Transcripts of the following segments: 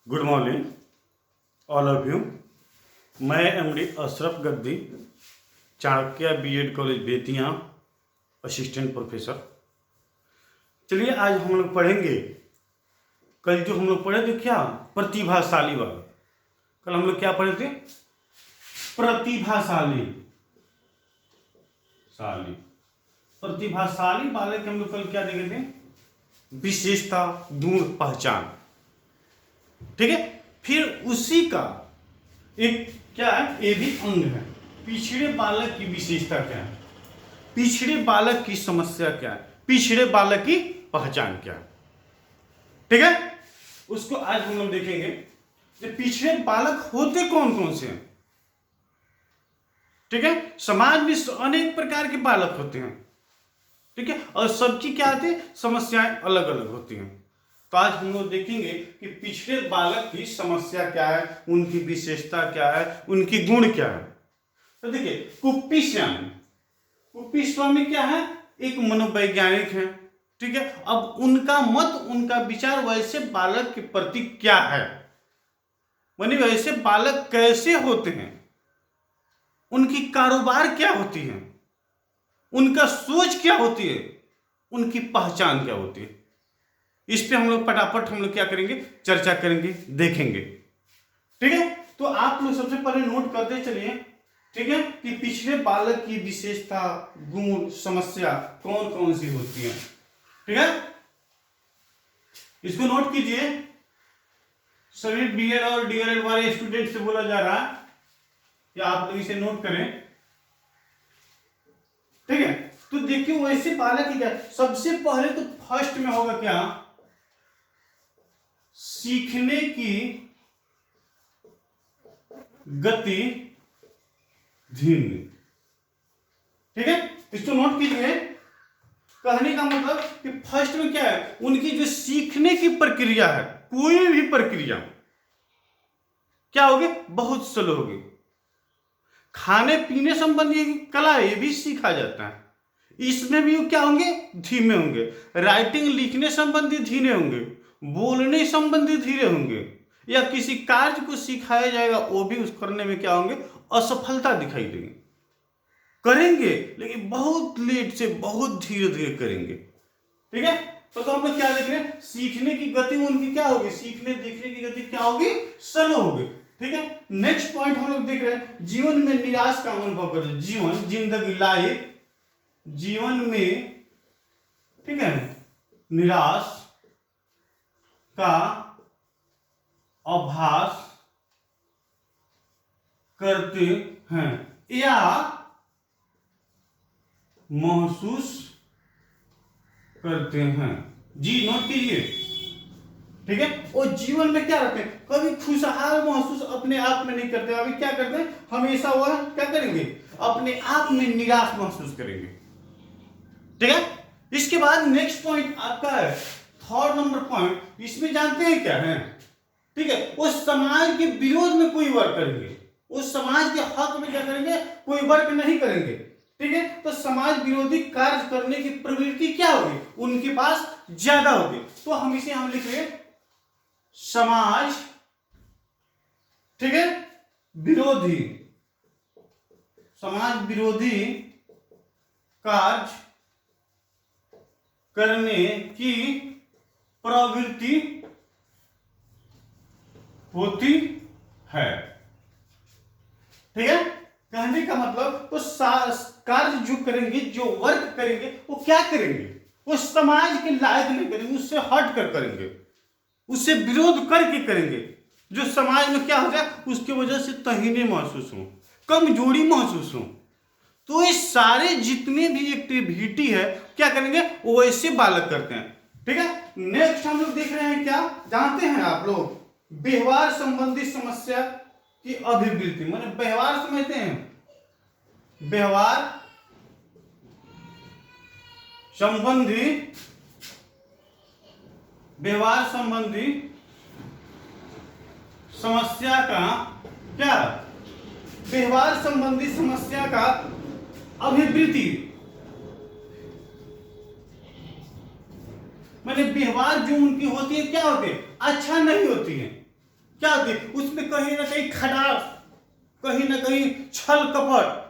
Good morning all of you. मैं MD Ashraf Gaddi, Chanakya BEd college Bettiah, assistant professor. चलिए आज हम लोग पढ़ेंगे, कल जो हम लोग पढ़े थे क्या, प्रतिभाशाली वाला। कल हम लोग क्या पढ़े थे, प्रतिभाशाली प्रतिभाशाली वाले के हम लोग कल क्या देखे थे, विशेषता, गुण, पहचान। ठीक है, फिर उसी का एक क्या है, ये भी अंग है, पिछड़े बालक की विशेषता क्या है, पिछड़े बालक की समस्या क्या है, पिछड़े बालक की पहचान क्या है। ठीक है, उसको आज हम लोग देखेंगे कि पिछड़े बालक होते कौन कौन से हैं। ठीक है, समाज में अनेक प्रकार के बालक होते हैं। ठीक है, और सबकी क्या होती है, समस्याएं अलग अलग होती हैं। तो आज हम लोग देखेंगे कि पिछड़े बालक की समस्या क्या है, उनकी विशेषता क्या है, उनकी गुण क्या है। तो देखिए, कुप्पी स्वामी क्या है, एक मनोवैज्ञानिक है। ठीक है, अब उनका मत, उनका विचार वैसे बालक के प्रति क्या है, मानी वैसे बालक कैसे होते हैं, उनकी कारोबार क्या होती है, उनका सोच क्या होती है, उनकी पहचान क्या होती है। इस पे हम लोग फटाफट हम लोग क्या करेंगे, चर्चा करेंगे, देखेंगे। ठीक है, तो आप लोग सबसे पहले नोट करते चलिए। ठीक है, कि पिछड़े बालक की विशेषता, गुण, समस्या कौन कौन सी होती है। ठीक है, इसको नोट कीजिए। सभी बीएड और डीएलएड वाले स्टूडेंट से बोला जा रहा है कि आप लोग इसे नोट करें। ठीक है, तो देखिए वैसे बालक की क्या, सबसे पहले तो फर्स्ट में होगा क्या, सीखने की गति धीमी। ठीक है, इसको नोट कीजिए। कहने का मतलब कि फर्स्ट में क्या है, उनकी जो सीखने की प्रक्रिया है, कोई भी प्रक्रिया क्या होगी, बहुत स्लो होगी। खाने पीने संबंधी कला ये भी सीखा जाता है, इसमें भी क्या होंगे, धीमे होंगे। राइटिंग लिखने संबंधी धीरे होंगे, बोलने संबंधी धीरे होंगे, या किसी कार्य को सिखाया जाएगा वो भी उस करने में क्या होंगे, असफलता दिखाई देगी। करेंगे लेकिन बहुत लेट से, बहुत धीरे धीरे करेंगे। ठीक है, तो हम लोग क्या देख रहे हैं, सीखने की गति उनकी क्या होगी, सीखने देखने की गति क्या होगी, स्लो होगी। ठीक है, नेक्स्ट पॉइंट हम लोग देख रहे हैं, जीवन में निराश का अनुभव करते, जीवन, जिंदगी, लाइफ, जीवन में, ठीक है, निराश का आभास करते हैं या महसूस करते हैं। जी नोट कीजिए। ठीक है, और जीवन में क्या रहते हैं, कभी खुशहाल महसूस अपने आप में नहीं करते, अभी क्या करते हैं, हमेशा वह क्या करेंगे, अपने आप में निराश महसूस करेंगे। ठीक है, इसके बाद नेक्स्ट पॉइंट आपका है थर्ड नंबर पॉइंट, इसमें जानते हैं क्या है, ठीक है, उस समाज के विरोध में कोई वर्क करेंगे, उस समाज के हक में क्या करेंगे, कोई वर्क नहीं करेंगे। ठीक है, तो समाज विरोधी कार्य करने की प्रवृत्ति क्या होगी, उनके पास ज्यादा होगी। तो हम इसे हम लिख रहे हैं समाज, ठीक है, विरोधी, समाज विरोधी कार्य करने की प्रवृत्ति होती है। ठीक है, कहने का मतलब तो कार्य जो करेंगे, जो वर्क करेंगे, वो क्या करेंगे, वो समाज के लायक नहीं करेंगे, उससे हट कर करेंगे, उससे विरोध करके करेंगे, जो समाज में क्या हो जाए, उसकी वजह से तहीने महसूस हो, कमजोरी महसूस हो। तो ये सारे जितने भी एक्टिविटी है क्या करेंगे, वो ऐसे बालक करते हैं। ठीक है, नेक्स्ट हम लोग देख रहे हैं, क्या जानते हैं आप लोग, व्यवहार संबंधी समस्या की अभिवृद्धि, माने व्यवहार समझते हैं, व्यवहार संबंधी समस्या का क्या, व्यवहार संबंधी समस्या का अभिवृद्धि, माने व्यवहार जो उनकी होती है क्या होती है, अच्छा नहीं होती है। क्या होती है उसमें, कहीं ना कहीं खटास, कहीं ना कहीं छल कपट,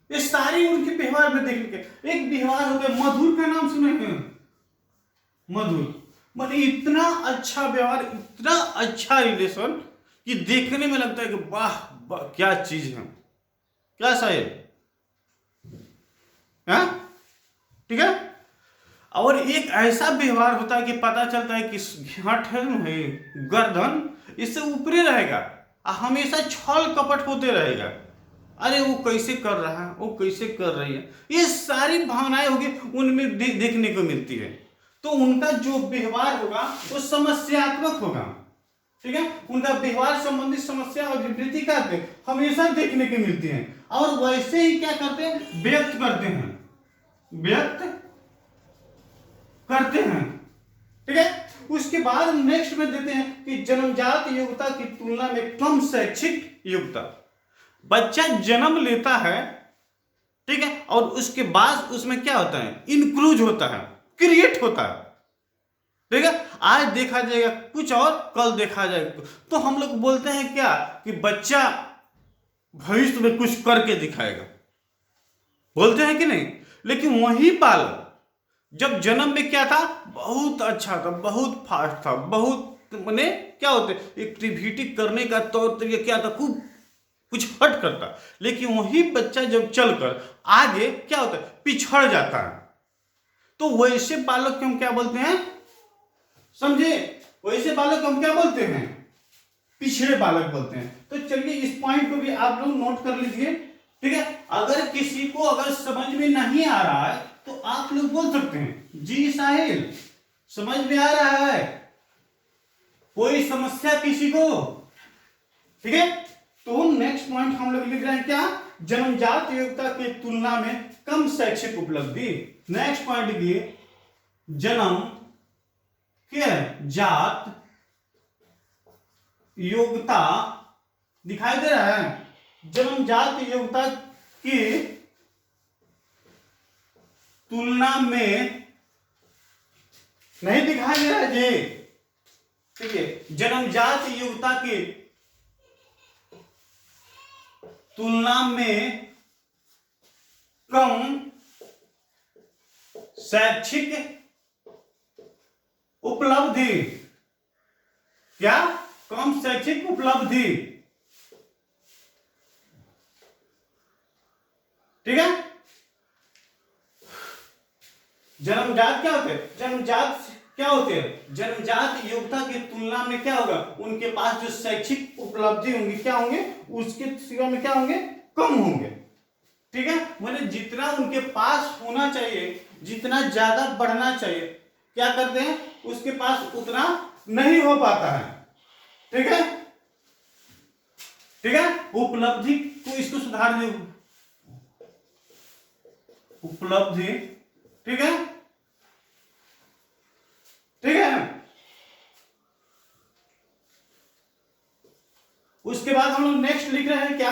ये सारी उनके व्यवहार में देखने के। एक व्यवहार हो गया मधुर, का नाम सुने हैं? मधुर माने इतना अच्छा व्यवहार, इतना अच्छा रिलेशन कि देखने में लगता है कि वाह वाह क्या चीज है, क्या शायद है, ठीक है। और एक ऐसा व्यवहार होता है कि पता चलता है कि है गर्दन इससे ऊपरी रहेगा, हमेशा छल कपट होते रहेगा। अरे वो कैसे कर रहा है, वो कैसे कर रही है, ये सारी भावनाएं होगी उनमें देखने को मिलती है। तो उनका जो व्यवहार होगा वो समस्यात्मक होगा, ठीक है। उनका व्यवहार संबंधी समस्या और विकृति का हमेशा देखने को मिलती है, और वैसे ही क्या करते हैं, व्यक्त करते हैं, व्यक्त करते हैं, ठीक है। उसके बाद नेक्स्ट में देते हैं कि जन्मजात योग्यता की तुलना में कम शैक्षिक योग्यता। बच्चा जन्म लेता है, ठीक है, और उसके बाद उसमें क्या होता है, इंक्लूज होता है, क्रिएट होता है, ठीक है। आज देखा जाएगा कुछ और कल देखा जाएगा, तो हम लोग बोलते हैं क्या कि बच्चा भविष्य में कुछ करके दिखाएगा, बोलते हैं कि नहीं। लेकिन वही बालक जब जन्म में क्या था, बहुत अच्छा था, बहुत फास्ट था, बहुत माने क्या होते एक्टिविटी करने का तौर तरीका क्या था, खूब कुछ हट करता। लेकिन वही बच्चा जब चलकर आगे क्या होता है, पिछड़ जाता है। तो वैसे बालक को हम क्या बोलते हैं, समझे, वैसे बालक को हम क्या बोलते हैं, पिछड़े बालक बोलते हैं। तो चलिए इस पॉइंट को भी आप लोग नोट कर लीजिए, ठीक है। अगर किसी को अगर समझ में नहीं आ रहा है तो आप लोग बोल सकते हैं जी साहिल समझ में आ रहा है, कोई समस्या किसी को, ठीक है। तो नेक्स्ट पॉइंट हम लोग लिख रहे हैं क्या, जन्मजात योग्यता की तुलना में कम शैक्षिक उपलब्धि। नेक्स्ट पॉइंट लिखिए, जन्म के जात योग्यता, दिखाई दे रहा है, जन्मजात योग्यता की तुलना में, नहीं दिखाई दे रहा है जी, ठीक है। जन्मजात योग्यता की तुलना में कम शैक्षिक उपलब्धि, क्या, कम शैक्षिक उपलब्धि, ठीक है। जन्मजात क्या होते हैं, जन्मजात क्या होते हैं, जन्मजात योग्यता की तुलना में क्या होगा, उनके पास जो शैक्षिक उपलब्धि होंगी क्या होंगे, उसके सिवा में क्या होंगे, कम होंगे, ठीक है। मैंने जितना उनके पास होना चाहिए, जितना ज्यादा बढ़ना चाहिए, क्या करते हैं, उसके पास उतना नहीं हो पाता है, ठीक है, ठीक है। उपलब्धि तो इसको सुधार दे, उपलब्धि, ठीक है, ठीक है। उसके बाद हम लोग नेक्स्ट लिख रहे हैं क्या,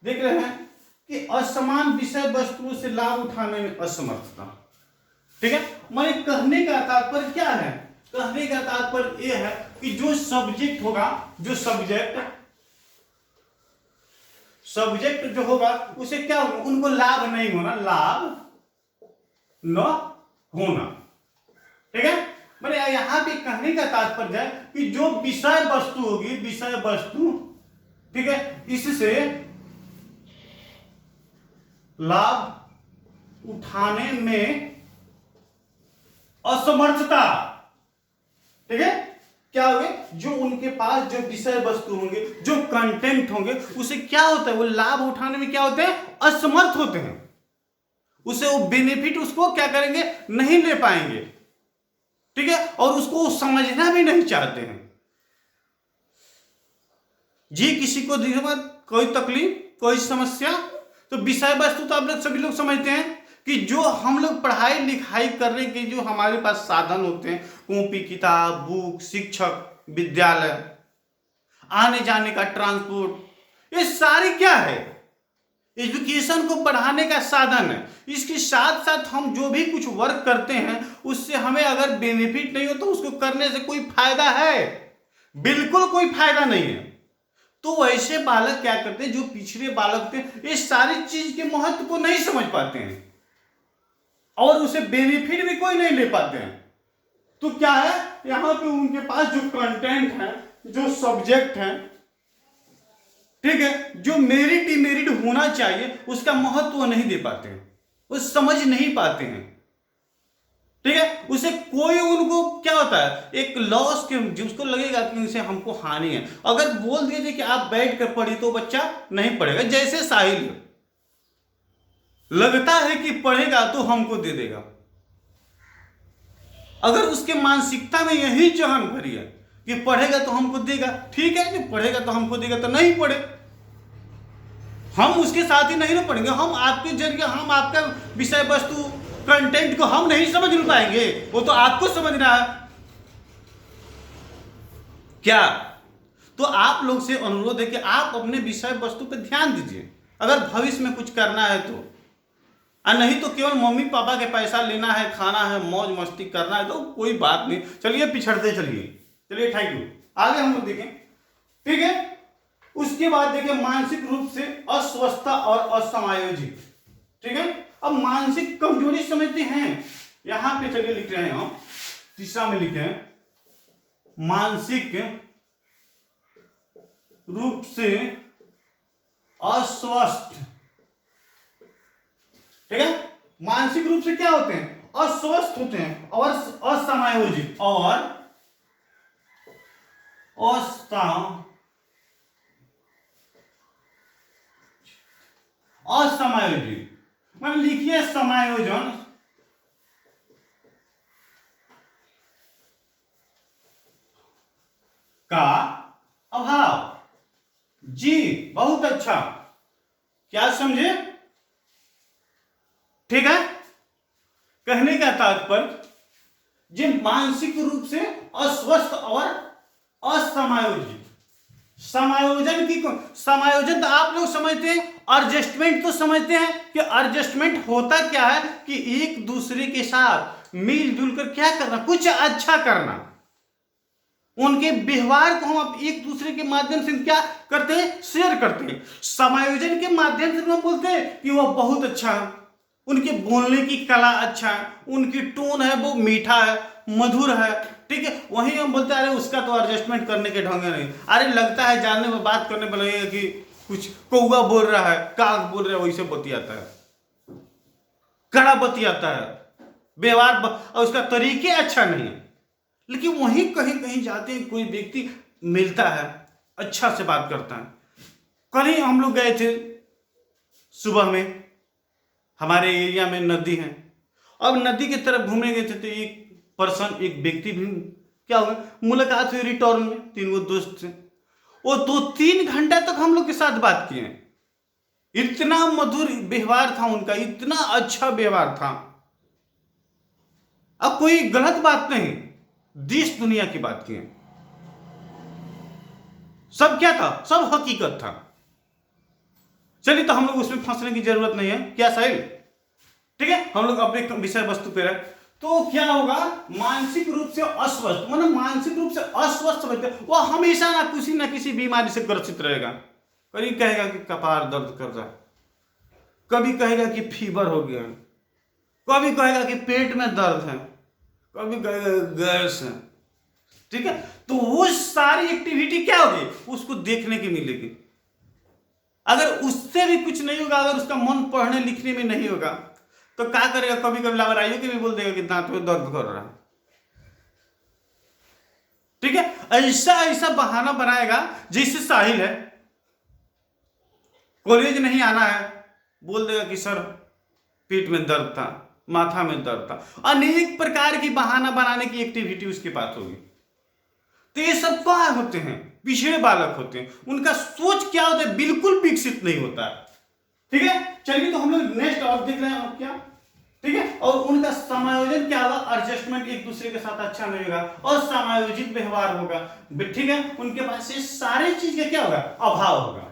देख रहे हैं कि असमान विषय वस्तुओं से लाभ उठाने में असमर्थता, ठीक है। मैं कहने का तात्पर्य क्या है, कहने का तात्पर्य यह है कि जो सब्जेक्ट होगा, जो सब्जेक्ट जो होगा उसे क्या होगा, उनको लाभ नहीं होना, लाभ न होना, ठीक है। मैंने यहां पे कहने का तात्पर्य है कि जो विषय वस्तु होगी, विषय वस्तु, ठीक है, इससे लाभ उठाने में असमर्थता, ठीक है। क्या होंगे, जो उनके पास जो विषय वस्तु होंगे, जो कंटेंट होंगे, उसे क्या होता है, वो लाभ उठाने में क्या होते हैं, असमर्थ होते हैं, उसे वो बेनिफिट उसको क्या करेंगे, नहीं ले पाएंगे, ठीक है, और उसको समझना भी नहीं चाहते हैं जी। किसी को कोई तकलीफ, कोई समस्या, तो विषय वस्तु तो आप लोग सभी लोग समझते हैं कि जो हम लोग पढ़ाई लिखाई करने के जो हमारे पास साधन होते हैं, कॉपी किताब, बुक, शिक्षक, विद्यालय, आने जाने का ट्रांसपोर्ट, ये सारी क्या है, एजुकेशन को बढ़ाने का साधन है। इसके साथ साथ हम जो भी कुछ वर्क करते हैं उससे हमें अगर बेनिफिट नहीं हो तो उसको करने से कोई फायदा है, बिल्कुल कोई फायदा नहीं है। तो वैसे बालक क्या करते हैं, जो पिछड़े बालक थे, इस सारी चीज के महत्व को नहीं समझ पाते हैं और उसे बेनिफिट भी कोई नहीं ले पाते हैं। तो क्या है, यहां पे उनके पास जो कंटेंट है, जो सब्जेक्ट है, ठीक है, जो मेरिट डिमेरिट होना चाहिए, उसका महत्व नहीं दे पाते हैं, वो समझ नहीं पाते हैं। ठीक है, उसे कोई, उनको क्या होता है, एक लॉस के जिसको लगेगा कि इसे हमको हानि है। अगर बोल दीजिए कि आप बैठ कर पढ़िए तो बच्चा नहीं पढ़ेगा। जैसे साहिल लगता है कि पढ़ेगा तो हमको दे देगा, अगर उसके मानसिकता में यही चहन भरी है कि पढ़ेगा तो हमको देगा, ठीक है, कि पढ़ेगा तो हमको देगा, तो नहीं पढ़े, हम उसके साथ ही नहीं ना पढ़ेंगे। हम आपके जरिए, हम आपका विषय वस्तु कंटेंट को हम नहीं समझ पाएंगे, वो तो आपको समझना है क्या। तो आप लोग से अनुरोध है कि आप अपने विषय वस्तु पर ध्यान दीजिए, अगर भविष्य में कुछ करना है तो, और नहीं तो केवल मम्मी पापा के पैसा लेना है, खाना है, मौज मस्ती करना है, तो कोई बात नहीं, चलिए पिछड़ते चलिए। चलिए थैंक यू, आगे हम लोग देखें। ठीक है, उसके बाद देखिए मानसिक रूप से अस्वस्थता और असमायोजित। ठीक है, अब मानसिक कमजोरी समझते हैं, यहां पे चलिए लिख रहे हैं हम, तीसरा में लिखे हैं मानसिक रूप से अस्वस्थ। ठीक है, मानसिक रूप से क्या होते हैं, अस्वस्थ होते हैं और असमायोजित और असमायोजित। मतलब लिखिए समायोजन का अभाव। जी बहुत अच्छा, क्या समझे। ठीक है, कहने का तात्पर्य जो मानसिक रूप से अस्वस्थ और असमायोजित। समायोजन की, समायोजन तो आप लोग समझते हैं, एडजस्टमेंट तो समझते हैं कि एडजस्टमेंट होता क्या है कि एक दूसरे के साथ मिलजुल कर क्या करना, कुछ अच्छा करना, उनके व्यवहार को हम एक दूसरे के माध्यम से क्या करते हैं, शेयर करते हैं। समायोजन के माध्यम से हम बोलते हैं कि वह बहुत अच्छा है, उनके बोलने की कला अच्छा है, उनकी टोन है वो मीठा है, मधुर है। ठीक है, वहीं हम बोलते हैं अरे उसका तो एडजस्टमेंट करने के ढंग नहीं, अरे लगता है जानने में, बात करने में लगेगा कि कुछ कौवा बोल रहा है, काग बोल रहा है, वैसे बतियाता है, कड़ा बतियाता है, व्यवहार और उसका तरीके अच्छा नहीं है। लेकिन वहीं कहीं कहीं जाते हैं, कोई व्यक्ति मिलता है, अच्छा से बात करता है। कल ही हम लोग गए थे सुबह में, हमारे एरिया में नदी है, अब नदी की तरफ घूमने गए थे तो एक पर्सन, एक व्यक्ति भी क्या हो गया, मुलाकात हुई रिटर्न में, 3 वो दोस्त से, वो 2-3 घंटा तक हम लोग के साथ बात किए। इतना मधुर व्यवहार था उनका, इतना अच्छा व्यवहार था। अब कोई गलत बात नहीं, देश दुनिया की बात की, सब क्या था, सब हकीकत था। चलिए, तो हम लोग उसमें फंसने की जरूरत नहीं है, क्या साहिल। ठीक है, हम लोग अपने विषय वस्तु पे रहे। तो क्या होगा, मानसिक रूप से अस्वस्थ, मतलब मानसिक रूप से अस्वस्थ व्यक्ति वो हमेशा ना किसी बीमारी से ग्रसित रहेगा। कभी कहेगा कि कपार दर्द कर रहा है, कभी कहेगा कि फीवर हो गया, कभी कहेगा कि पेट में दर्द है, कभी कहेगा गैस है। ठीक है, तो वो सारी एक्टिविटी क्या होगी, उसको देखने की मिलेगी। अगर उससे भी कुछ नहीं होगा, अगर उसका मन पढ़ने लिखने में नहीं होगा, तो क्या करेगा, कभी कभी लापरवाही के भी बोल देगा कि दांत में दर्द कर रहा है। ठीक है, ऐसा ऐसा बहाना बनाएगा। जैसे साहिल है, कॉलेज नहीं आना है, बोल देगा कि सर पेट में दर्द था, माथा में दर्द था, अनेक प्रकार की बहाना बनाने की एक्टिविटी उसके पास होगी। तो ये सब क्या होते हैं, पिछड़े बालक होते हैं, उनका सोच क्या होता है, बिल्कुल विकसित नहीं होता है। ठीक है, चलिए, तो हम लोग नेक्स्ट और देख रहे हैं क्या। ठीक है, और उनका समायोजन क्या होगा, एडजस्टमेंट, एक दूसरे के साथ अच्छा नहीं होगा और समायोजित व्यवहार होगा। ठीक है, उनके पास ये सारे चीज का क्या होगा, अभाव होगा।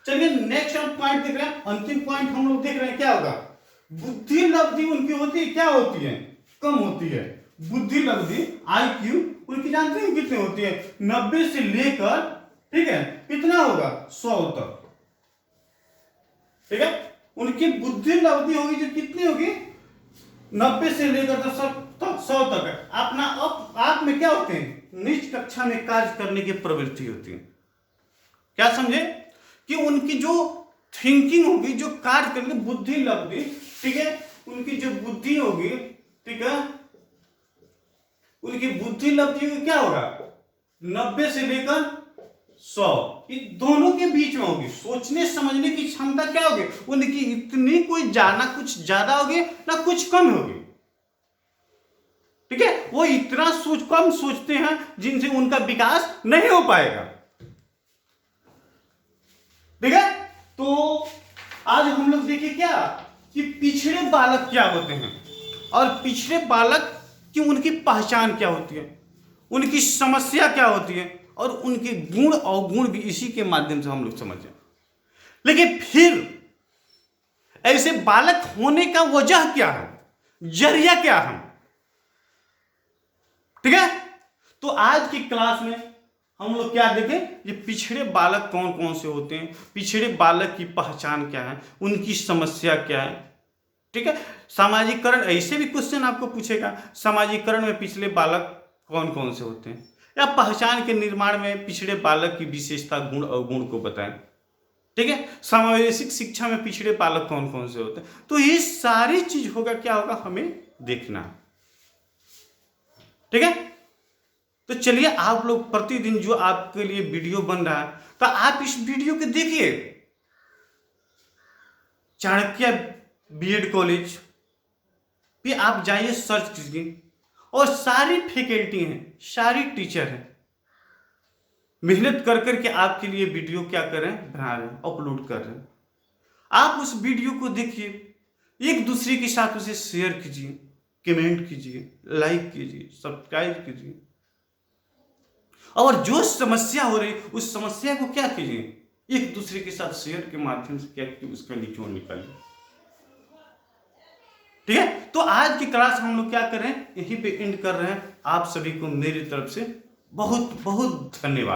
चलिए, नेक्स्ट हम पॉइंट देख रहे हैं, अंतिम पॉइंट हम लोग देख रहे हैं, क्या होगा, बुद्धि लब्धि उनकी होती है, क्या होती है, कम होती है। बुद्धि लब्धि IQ उनकी जानते हैं कितनी होती है? 90 से लेकर, ठीक है, कितना होगा? 100 तक। ठीक है, उनकी बुद्धि लब्धि होगी जो कितनी होगी? 90 से लेकर तो 100 तक है। अपना आप में क्या होते हैं? निज कक्षा में कार्य करने की प्रवृत्ति होती है। क्या समझे? कि उनकी जो थिंकिंग होगी, जो कार्य करने की बुद्धि लब्धि, ठीक है, उनकी जो बुद्धि होगी, ठीक है, उनकी बुद्धि लब्धि क्या होगा? 90 से लेकर 100, ये दोनों के बीच में होगी। सोचने समझने की क्षमता क्या होगी? उनकी इतनी कोई जाना कुछ ज्यादा होगी ना कुछ कम होगी। ठीक है, वो इतना कम सोचते हैं जिनसे उनका विकास नहीं हो पाएगा। ठीक है, तो आज हम लोग देखिए क्या कि पिछड़े बालक क्या होते हैं और पिछड़े बालक की उनकी पहचान क्या होती है, उनकी समस्या क्या होती है और उनके गुण अवगुण भी इसी के माध्यम से हम लोग समझें। लेकिन फिर ऐसे बालक होने का वजह क्या है, जरिया क्या है? ठीक है, तो आज की क्लास में हम लोग क्या देखें, ये पिछड़े बालक कौन कौन से होते हैं, पिछड़े बालक की पहचान क्या है, उनकी समस्या क्या है। ठीक है, सामाजिकरण, ऐसे भी क्वेश्चन आपको पूछेगा, सामाजिकरण में पिछड़े बालक कौन कौन से होते हैं, या पहचान के निर्माण में पिछड़े बालक की विशेषता गुण अवगुण को बताएं। ठीक है, समावेशिक शिक्षा में पिछड़े बालक कौन कौन से होते हैं। तो ये सारी चीज होगा, क्या होगा, हमें देखना। ठीक है, तो चलिए आप लोग प्रतिदिन जो आपके लिए वीडियो बन रहा है, तो आप इस वीडियो को देखिए। चाणक्य बीएड कॉलेज पे आप जाइए, सर्च कीजिए, और सारी फैकल्टी हैं, सारी टीचर हैं, मेहनत कर करके आपके लिए वीडियो क्या कर रहे हैं, बना रहे हैं, अपलोड कर रहे हैं। आप उस वीडियो को देखिए, एक दूसरे के साथ उसे शेयर कीजिए, कमेंट कीजिए, लाइक कीजिए, सब्सक्राइब कीजिए, और जो समस्या हो रही उस समस्या को क्या कीजिए, एक दूसरे के साथ शेयर के माध्यम से क्या कीजिए, उसका निचोड़ निकालिए। ठीक है, तो आज की क्लास हम लोग क्या कर रहे हैं, यहीं पे एंड कर रहे हैं। आप सभी को मेरी तरफ से बहुत बहुत धन्यवाद।